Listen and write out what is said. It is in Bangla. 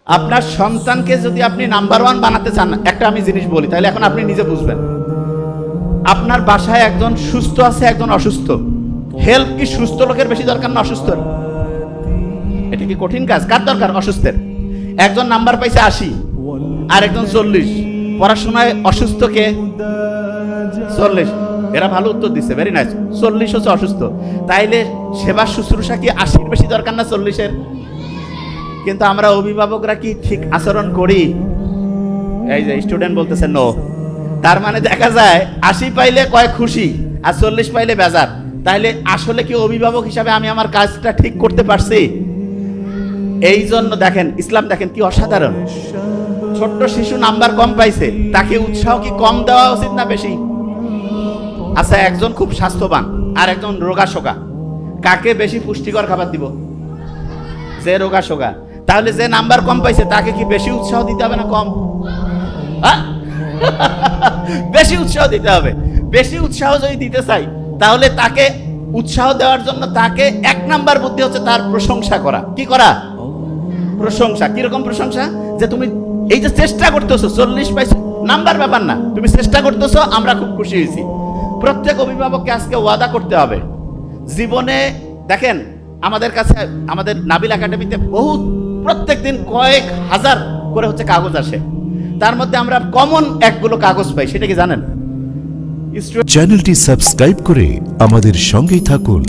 আপনার সন্তানকে যদি আপনি নাম্বার ওয়ান বানাতে চান, একটা আমি জিনিস বলি, তাহলে এখন আপনি নিজে বুঝবেন। আপনার বাসায় একজন সুস্থ আছে, একজন অসুস্থ। হেল্প কি সুস্থ লোকের বেশি দরকার না অসুস্থের? এটা কি কঠিন কাজ? কার দরকার? অসুস্থের। একজন নাম্বার পাইছে 80 আর একজন 40, পড়াশোনায় অসুস্থকে 40। এরা ভালো উত্তর দিচ্ছে, ভেরি নাইস। 40 হচ্ছে অসুস্থ, তাইলে সেবা শুশ্রূষা কি 80-র বেশি দরকার না 40-এর? কিন্তু আমরা অভিভাবকরা কি ঠিক আচরণ করি? এই যে স্টুডেন্ট বলতেছে নো, তার মানে দেখা যায় 80 পাইলে কয় খুশি আর 40 পাইলে বেজার। তাইলে আসলে কি অভিভাবক হিসাবে আমি আমার কাজটা ঠিক করতে পারছি? এই জন্য দেখেন ইসলাম দেখেন কি অসাধারণ। ছোট্ট শিশু নাম্বার কম পাইছে, তাকে উৎসাহ কি কম দেওয়া উচিত না বেশি? আচ্ছা, একজন খুব স্বাস্থ্যবান আর একজন রোগাশোকা, কাকে বেশি পুষ্টিকর খাবার দিব? যে রোগাশোকা। তাহলে যে নাম্বার কম পাইছে তাকে কি বেশি উৎসাহ দিতে হবে না কম? বেশি উৎসাহ দিতে হবে। বেশি উৎসাহ যদি দিতে চাই, তাহলে তাকে উৎসাহ দেওয়ার জন্য তাকে 1 নাম্বার বুদ্ধি হচ্ছে তার প্রশংসা করা। কি করা? প্রশংসা। কিরকম প্রশংসা? যে তুমি এই যে চেষ্টা করতেছো, 40 পাইছো, নাম্বার ব্যাপার না, তুমি চেষ্টা করতেছো, আমরা খুব খুশি হয়েছি। প্রত্যেক অভিভাবককে আজকে ওয়াদা করতে হবে জীবনে। দেখেন আমাদের কাছে, আমাদের নাবিল একাডেমিতে বহুত প্রত্যেক দিন কয়েক হাজার করে হচ্ছে কাগজ আসে, তার মধ্যে আমরা কমন একগুলো কাগজ পাই। সেটা কি জানেন? চ্যানেলটি সাবস্ক্রাইব করে আমাদের সঙ্গেই থাকুন।